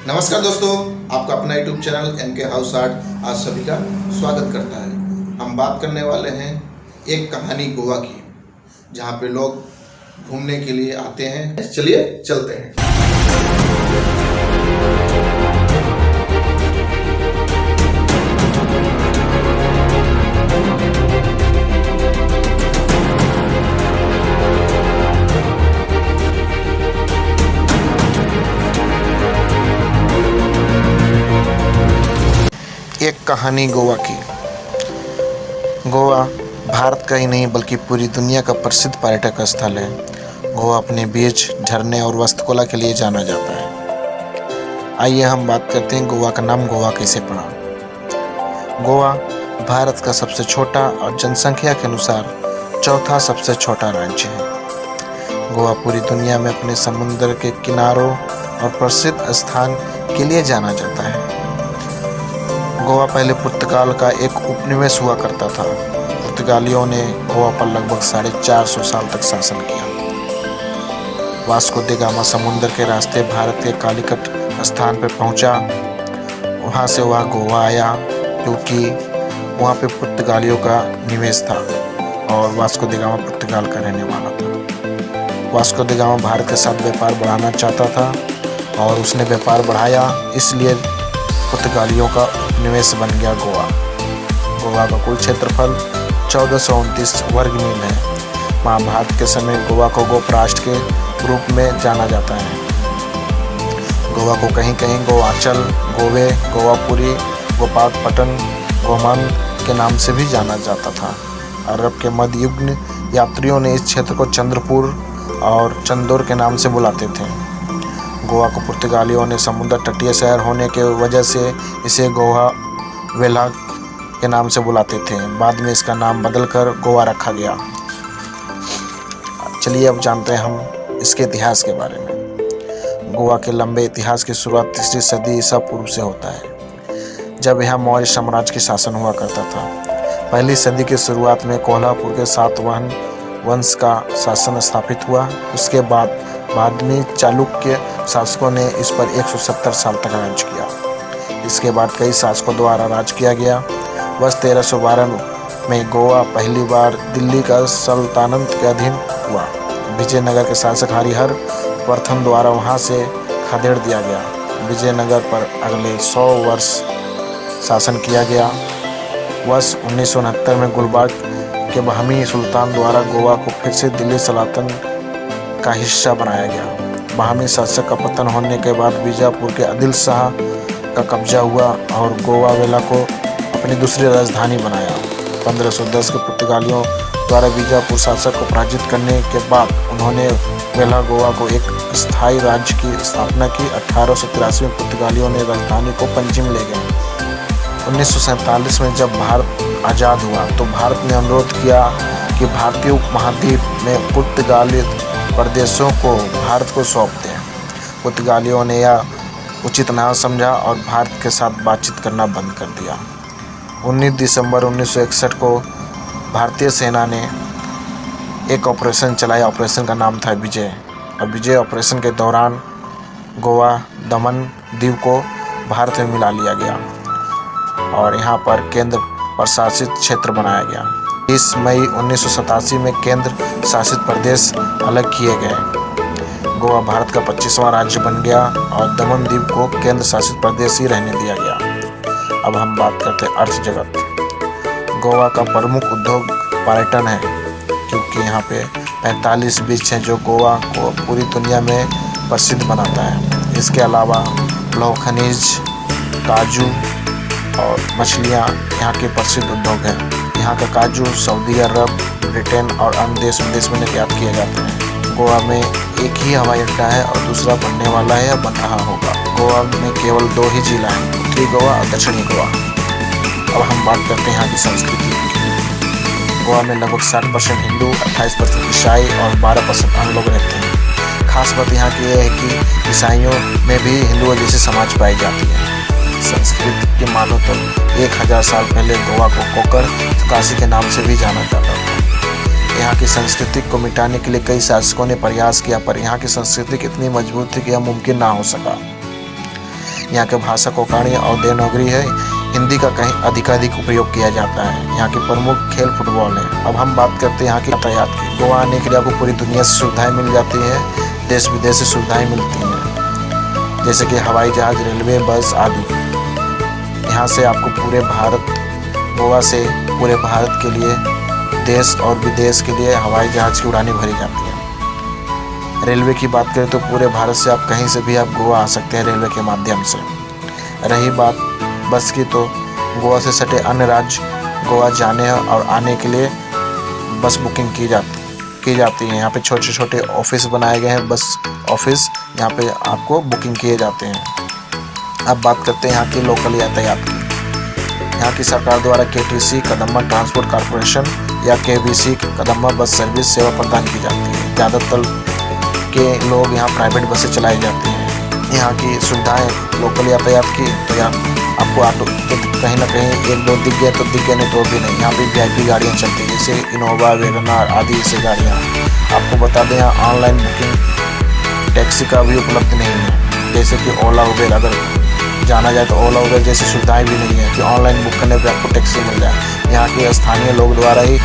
नमस्कार दोस्तों, आपका अपना यूट्यूब चैनल एम के हाउस आर्ट आज सभी का स्वागत करता है। हम बात करने वाले हैं एक कहानी गोवा की, जहाँ पे लोग घूमने के लिए आते हैं। चलिए चलते हैं। एक कहानी गोवा की। गोवा भारत का ही नहीं बल्कि पूरी दुनिया का प्रसिद्ध पर्यटक स्थल है। गोवा अपने बीच, झरने और वास्तुकला के लिए जाना जाता है। आइए हम बात करते हैं गोवा का नाम गोवा कैसे पड़ा। गोवा भारत का सबसे छोटा और जनसंख्या के अनुसार चौथा सबसे छोटा राज्य है। गोवा पूरी दुनिया में अपने समुद्र के किनारों और प्रसिद्ध स्थान के लिए जाना जाता है। गोवा पहले पुर्तगाल का एक उपनिवेश हुआ करता था। पुर्तगालियों ने गोवा पर लगभग 450 साल तक शासन किया। वास्को द गामा समुद्र के रास्ते भारत के कालीकट स्थान पर पहुंचा। वहां से वह गोवा आया, क्योंकि वहां पे पुर्तगालियों का निवेश था और वास्को द गामा पुर्तगाल का रहने वाला था। वास्को द गामा भारत के साथ व्यापार बढ़ाना चाहता था और उसने व्यापार बढ़ाया, इसलिए पुर्तगालियों का उपनिवेश बन गया गोवा। गोवा का कुल क्षेत्रफल 1429 वर्ग मील है। महाभारत के समय गोवा को गोप राष्ट्र के रूप में जाना जाता है। गोवा को कहीं कहीं गोवाचल, गोवे, गोवापुरी, गोपालपट्टन, गोमंत के नाम से भी जाना जाता था। अरब के मध्य युग यात्रियों ने इस क्षेत्र को चंद्रपुर और चंदौर के नाम से बुलाते थे। गोवा को पुर्तगालियों ने समुद्र तटीय शहर होने के वजह से इसे गोवा वेला के नाम से बुलाते थे। बाद में इसका नाम बदलकर गोवा रखा गया। चलिए अब जानते हैं हम इसके इतिहास के बारे में। गोवा के लंबे इतिहास की शुरुआत 3री सदी ईसा पूर्व से होता है, जब यहाँ मौर्य साम्राज्य की शासन हुआ करता था। पहली सदी की शुरुआत में कोल्हापुर के सातवाहन वंश का शासन स्थापित हुआ। उसके बाद में चालुक्य शासकों ने इस पर 170 साल तक राज किया। इसके बाद कई शासकों द्वारा राज किया गया। वर्ष 1312 में गोवा पहली बार दिल्ली का सल्तनत के अधीन हुआ। विजयनगर के शासक हरिहर प्रथम द्वारा वहां से खदेड़ दिया गया। विजयनगर पर अगले 100 वर्ष शासन किया गया। वर्ष 1969 में गुलबर्ग के बहमी सुल्तान द्वारा गोवा को फिर से दिल्ली सल्तनत का हिस्सा बनाया गया। बहमी शासक का पतन होने के बाद बीजापुर के आदिल शाह का कब्जा हुआ और गोवा वेला को अपनी दूसरी राजधानी बनाया। 1510 के पुर्तगालियों द्वारा बीजापुर शासक को पराजित करने के बाद उन्होंने वेला गोवा को एक स्थायी राज्य की स्थापना की। 1883 में पुर्तगालियों ने राजधानी को पंजिम ले गए। 1947 में जब भारत आज़ाद हुआ तो भारत ने अनुरोध किया कि भारतीय उपमहाद्वीप में पुर्तगाली प्रदेशों को भारत को सौंप दें। पुर्तगालियों ने यह उचित न समझा और भारत के साथ बातचीत करना बंद कर दिया। 19 दिसंबर 1961 को भारतीय सेना ने एक ऑपरेशन चलाया। ऑपरेशन का नाम था विजय। और विजय ऑपरेशन के दौरान गोवा दमन द्वीप को भारत में मिला लिया गया और यहाँ पर केंद्र प्रशासित क्षेत्र बनाया गया। 30 मई 1987 में केंद्र शासित प्रदेश अलग किए गए। गोवा भारत का 25वां राज्य बन गया और दमन द्वीप को केंद्र शासित प्रदेश ही रहने दिया गया। अब हम बात करते हैं अर्थ जगत। गोवा का प्रमुख उद्योग पर्यटन है, क्योंकि यहाँ पे 45 बीच हैं जो गोवा को पूरी दुनिया में प्रसिद्ध बनाता है। इसके अलावा लौह खनिज, काजू और मछलियाँ यहाँ के प्रसिद्ध उद्योग हैं। यहाँ का काजू सऊदी अरब, ब्रिटेन और अन्य देश विदेश में निर्यात किए जाते हैं। गोवा में एक ही हवाई अड्डा है और दूसरा बनने वाला है या बन रहा होगा। गोवा में केवल 2 ही जिला हैं, उत्तरी गोवा और दक्षिणी गोवा। अब हम बात करते हैं यहाँ की संस्कृति की। गोवा में लगभग 60% हिंदू, 28% ईसाई और 12% अन्य लोग रहते हैं। खास बात यहाँ की यह है कि ईसाइयों में भी हिंदुओं जैसी समाज पाई जाती है। संस्कृति की मानो तो 1000 साल पहले गोवा को कोकर काशी के नाम से भी जाना जाता था। यहाँ की संस्कृति को मिटाने के लिए कई शासकों ने प्रयास किया, पर यहाँ की संस्कृति इतनी मजबूत थी कि यह मुमकिन ना हो सका। यहाँ की भाषा कोंकणी और देवनागरी है। हिंदी का कहीं अधिकाधिक उपयोग किया जाता है। यहाँ की प्रमुख खेल फुटबॉल है। अब हम बात करते हैं यहाँ की यातायात की। गोवा आने के लिए आपको पूरी दुनिया से सुविधाएं मिल जाती हैं, देश विदेश से सुविधाएं मिलती हैं, जैसे कि हवाई जहाज, रेलवे, बस आदि। यहाँ से आपको पूरे भारत, गोवा से पूरे भारत के लिए, देश और विदेश के लिए हवाई जहाज की उड़ानें भरी जाती हैं। रेलवे की बात करें तो पूरे भारत से आप कहीं से भी आप गोवा आ सकते हैं रेलवे के माध्यम से। रही बात बस की, तो गोवा से सटे अन्य राज्य गोवा जाने और आने के लिए बस बुकिंग की जाती है। यहाँ पे छोटे छोटे ऑफिस बनाए गए हैं, बस ऑफिस, यहाँ पे आपको बुकिंग किए जाते हैं। अब बात करते हैं यहाँ की लोकल यातायात की। यहाँ की सरकार द्वारा KTC कदम्मा ट्रांसपोर्ट कॉरपोरेशन या KBC कदम्मा बस सर्विस सेवा प्रदान की जाती है। ज़्यादातर के लोग यहाँ प्राइवेट बसें चलाई जाती हैं। यहाँ की सुविधाएं लोकल यातायात की, तो यहाँ आपको ऑटो तो कहीं ना कहीं एक दो दिख गए तो दिख गए, नहीं तो भी नहीं। यहाँ पे VIP गाड़ियाँ चलती हैं, जैसे इनोवा, वैगनार आदि ऐसी गाड़ियाँ। आपको बता दें यहाँ ऑनलाइन बुकिंग टैक्सी का भी उपलब्ध नहीं है, जैसे कि ओला उबेर। अगर जाना जाए तो ओला उबेर जैसी सुविधाएं भी नहीं है कि ऑनलाइन बुक करने पर आपको टैक्सी मिल जाए। यहाँ के स्थानीय लोग द्वारा ही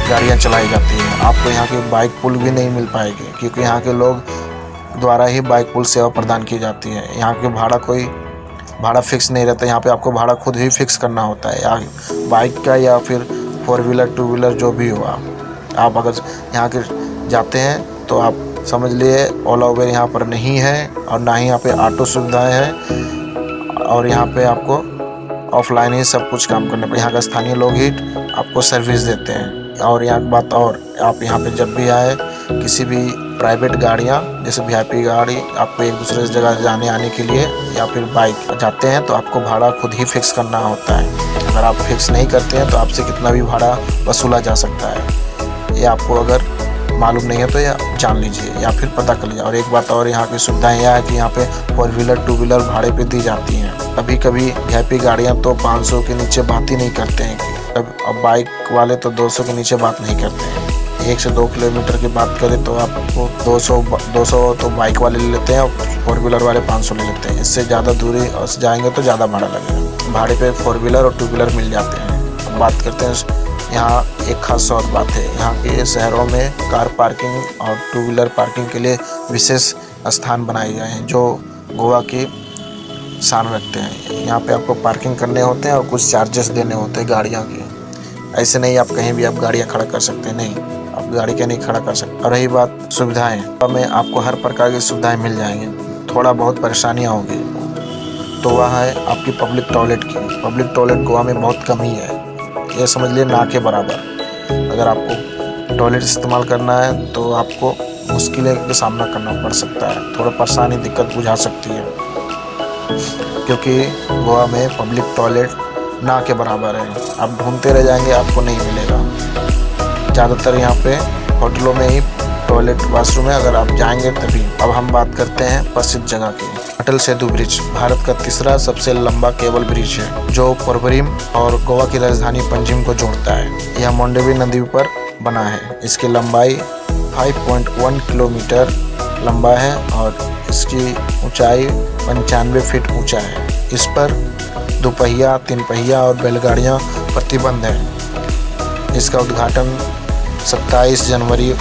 गाड़ियाँ चलाई जाती हैं। आपको यहाँ की बाइक पुल भी नहीं मिल पाएगी, क्योंकि यहाँ के लोग द्वारा ही बाइक पुल सेवा प्रदान की जाती है। यहाँ के भाड़ा फिक्स नहीं रहता। यहाँ पे आपको भाड़ा खुद ही फिक्स करना होता है, या बाइक का या फिर 4 व्हीलर 2 व्हीलर जो भी हो। आप अगर यहाँ के जाते हैं तो आप समझ लिए ओला उबेर यहाँ पर नहीं है, और ना ही यहाँ पे ऑटो सुविधाएं हैं, और यहाँ पे आपको ऑफलाइन ही सब कुछ काम करने पर यहाँ का स्थानीय लोग ही आपको सर्विस देते हैं। और यहाँ की बात और, आप यहाँ पे जब भी आए, किसी भी प्राइवेट गाड़ियाँ जैसे VIP गाड़ी, आपको एक दूसरे जगह जाने आने के लिए या फिर बाइक जाते हैं तो आपको भाड़ा खुद ही फिक्स करना होता है। अगर आप फिक्स नहीं करते हैं तो आपसे कितना भी भाड़ा वसूला जा सकता है। ये आपको अगर मालूम नहीं है तो या जान लीजिए या फिर पता कर लीजिए। और एक बात और, यहाँ की सुविधाएं यह है कि यहाँ पे 4 व्हीलर 2 व्हीलर भाड़े पे दी जाती हैं। कभी कभी VIP गाड़ियाँ तो 500 के नीचे बात ही नहीं करते हैं, अब बाइक वाले तो 200 के नीचे बात नहीं करते हैं। 1 से 2 किलोमीटर की बात करें तो आपको 200 तो बाइक वाले ले लेते हैं, और 4 व्हीलर वाले 500 ले लेते हैं। इससे ज़्यादा दूरी और जाएंगे तो ज़्यादा भाड़ा लगेगा। भाड़े पे 4 व्हीलर और 2 व्हीलर मिल जाते हैं। अब बात करते हैं यहाँ एक खास और बात है, यहाँ के शहरों में कार पार्किंग और 2 व्हीलर पार्किंग के लिए विशेष स्थान बनाए गए हैं, जो गोवा की शान रखते हैं। यहाँ पे आपको पार्किंग करने होते हैं और कुछ चार्जेस देने होते हैं गाड़ियों के। ऐसे नहीं आप कहीं भी आप गाड़ियाँ खड़ा कर सकते हैं, नहीं, आप गाड़ी के नहीं खड़ा कर सकते। और रही बात सुविधाएं, गोवा में आपको हर प्रकार की सुविधाएं मिल जाएंगी। थोड़ा बहुत परेशानियाँ होगी तो वह है आपकी पब्लिक टॉयलेट की। पब्लिक टॉयलेट गोवा में बहुत कम ही है, ये समझ लिए ना के बराबर। अगर आपको टॉयलेट इस्तेमाल करना है तो आपको मुश्किलें का सामना करना पड़ सकता है, थोड़ा परेशानी दिक्कत बुझा सकती है, क्योंकि गोवा में पब्लिक टॉयलेट ना के बराबर है। आप ढूंढते रह जाएंगे, आपको नहीं मिलेगा। ज़्यादातर यहाँ पे होटलों में ही टॉयलेट वाशरूम है, अगर आप जाएंगे तभी। अब हम बात करते हैं प्रसिद्ध जगह की। अटल सेतु ब्रिज भारत का तीसरा सबसे लंबा केबल ब्रिज है, जो पोरबरीम और गोवा की राजधानी पंजिम को जोड़ता है। यह मांडवी नदी पर बना है। इसकी लंबाई 5.1 किलोमीटर लंबा है और इसकी ऊंचाई 95 फीट ऊंचा है। इस पर 2 पहिया, 3 पहिया और बैलगाड़ियाँ प्रतिबंध है। इसका उद्घाटन 27 जनवरी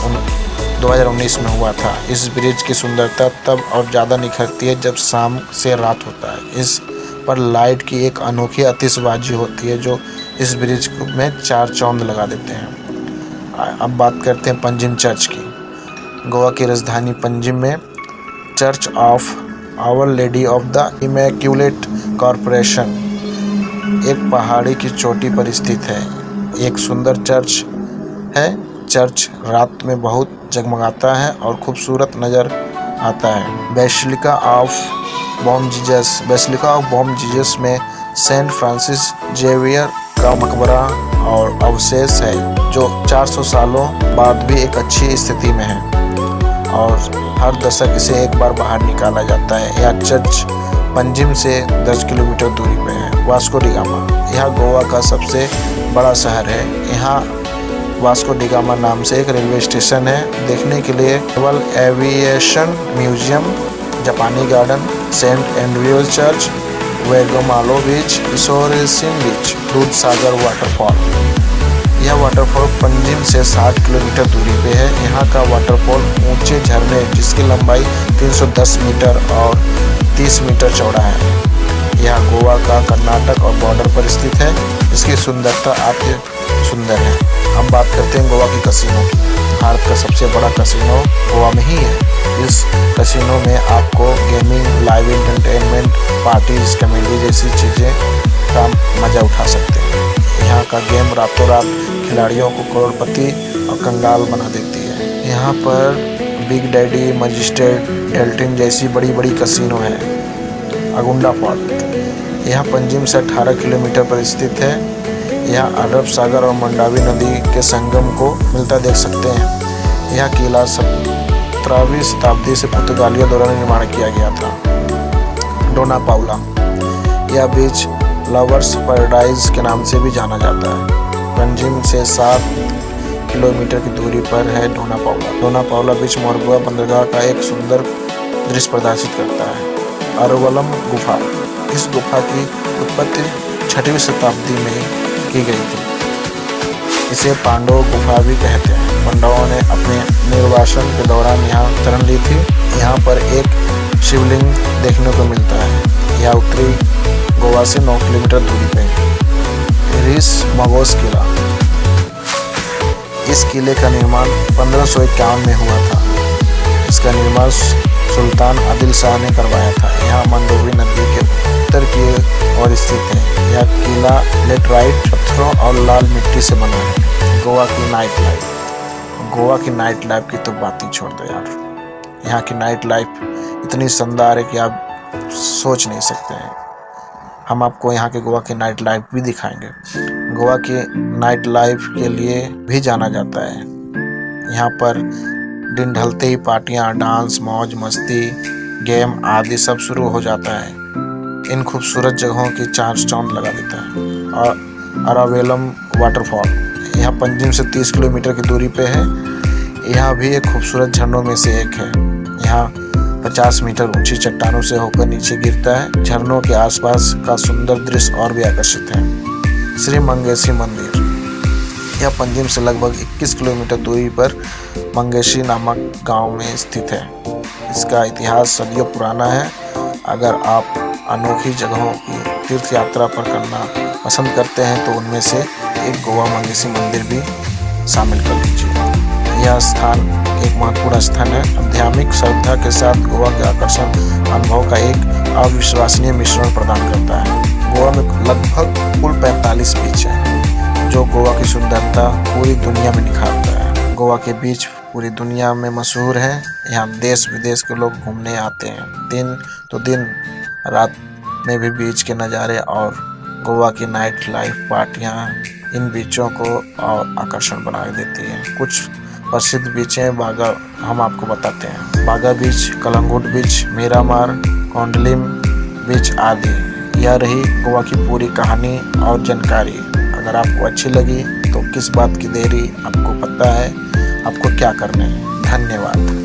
2019 में हुआ था। इस ब्रिज की सुंदरता तब और ज़्यादा निखरती है जब शाम से रात होता है। इस पर लाइट की एक अनोखी आतिशबाजी होती है, जो इस ब्रिज में 4 चांद लगा देते हैं। अब बात करते हैं पंजिम चर्च की। गोवा की राजधानी पंजिम में Church of Our Lady of the Immaculate Corporation एक पहाड़ी की चोटी पर स्थित है। एक सुंदर चर्च है। चर्च रात में बहुत जगमगाता है और खूबसूरत नज़र आता है। बेसिलिका ऑफ बॉम जीसस में सेंट फ्रांसिस जेवियर का मकबरा और अवशेष है, जो 400 सालों बाद भी एक अच्छी स्थिति में है और हर दशक इसे एक बार बाहर निकाला जाता है। यह चर्च पंजिम से 10 किलोमीटर दूरी पे है। वास्को डी गामा, यह गोवा का सबसे बड़ा शहर है। यहाँ वास्को डी गामा नाम से एक रेलवे स्टेशन है। देखने के लिए नेवल एविएशन म्यूजियम, जापानी गार्डन, सेंट एंड्रयूज चर्च, वेगमालो बीच, इसोरेसिन बीच, दूध सागर वाटरफॉल। यह वाटरफॉल पंजिम से 60 किलोमीटर दूरी पे है। यहाँ का वाटरफॉल ऊंचे झरने जिसकी लंबाई 310 मीटर और 30 मीटर चौड़ा है। यह गोवा का कर्नाटक और बॉर्डर पर स्थित है। इसकी सुंदरता अति सुंदर है। हम बात करते हैं गोवा की कसिनो की। भारत का सबसे बड़ा कसिनो गोवा में ही है। इस कसिनो में आपको gaming, live entertainment, parties, comedy जैसी चीज़ें का मज़ा उठा सकते हैं। यहाँ का गेम रातों रात खिलाड़ियों को करोड़पति और कंगाल बना देती है। यहाँ पर बिग डैडी, मजिस्ट्रेट, डेल्टिन जैसी बड़ी बड़ी कसिनो है। अगुंडा फोर्ट यह पंजिम से 18 किलोमीटर पर स्थित है। यह अरब सागर और मंडावी नदी के संगम को मिलता देख सकते हैं। यह किला 17वीं शताब्दी से पुर्तगालियों द्वारा निर्माण किया गया था। डोना पाउला यह बीच लवर्स पैराडाइज के नाम से भी जाना जाता है। पंजिम से 7 किलोमीटर की दूरी पर है डोना पाउला। डोना पाउला बीच मोरगुआ बंदरगाह का एक सुंदर दृश्य प्रदर्शित करता है। अरवलम गुफा इस गुफा की उत्पत्ति 6वीं शताब्दी में की गई थी। इसे पांडव गुफा भी कहते हैं। पांडवों ने अपने निर्वासन के दौरान यहाँ शरण ली थी। यहाँ पर एक शिवलिंग देखने को मिलता है। यह उत्तरी गोवा से 9 किलोमीटर दूरी पे है। रिस मगोस किला इस किले का निर्माण 1551 में हुआ था। इसका निर्माण सुल्तान आदिल शाह ने करवाया था। यहाँ मंडोवी नदी के उत्तर की ओर स्थित है। यह किला लेटराइट पत्थरों और लाल मिट्टी से बना है। गोवा की नाइट लाइफ गोवा की नाइट लाइफ की तो बात ही छोड़ दो यार। यहाँ की नाइट लाइफ इतनी शानदार है कि आप सोच नहीं सकते हैं। हम आपको यहाँ के गोवा की नाइट लाइफ भी दिखाएंगे। गोवा की नाइट लाइफ के लिए भी जाना जाता है। यहाँ पर दिन ढलते ही पार्टियाँ, डांस, मौज मस्ती, गेम आदि सब शुरू हो जाता है। इन खूबसूरत जगहों की चार चांद लगा देता है। और अरावेलम वाटरफॉल यह पंजिम से 30 किलोमीटर की दूरी पे है। यह भी एक खूबसूरत झरनों में से एक है। यहाँ 50 मीटर ऊंची चट्टानों से होकर नीचे गिरता है। झरनों के आसपास का सुंदर दृश्य और भी आकर्षित है। श्री मंगेशी मंदिर यह पंजिम से लगभग 21 किलोमीटर दूरी पर मंगेशी नामक गांव में स्थित है। इसका इतिहास सदियों पुराना है। अगर आप अनोखी जगहों की तीर्थ यात्रा पर करना पसंद करते हैं तो उनमें से एक गोवा मंगेशी मंदिर भी शामिल कर लीजिए। यह स्थान एक महत्वपूर्ण स्थान है। आध्यात्मिक श्रद्धा के साथ गोवा के आकर्षण अनुभव का एक अविश्वसनीय मिश्रण प्रदान करता है। गोवा में लगभग कुल 45 बीच है जो गोवा की सुंदरता पूरी दुनिया में निखारता है। गोवा के बीच पूरी दुनिया में मशहूर है। यहाँ देश विदेश के लोग घूमने आते हैं। दिन तो दिन रात में भी बीच के नज़ारे और गोवा की नाइट लाइफ पार्टियाँ इन बीचों को और आकर्षण बना देती हैं। कुछ प्रसिद्ध बीचें बागा हम आपको बताते हैं। बागा बीच, कलंगुट बीच, मीरामार, कोंडलिम बीच आदि। यह रही गोवा की पूरी कहानी और जानकारी। अगर आपको अच्छी लगी तो किस बात की देरी, आपको पता है आपको क्या करना है। धन्यवाद।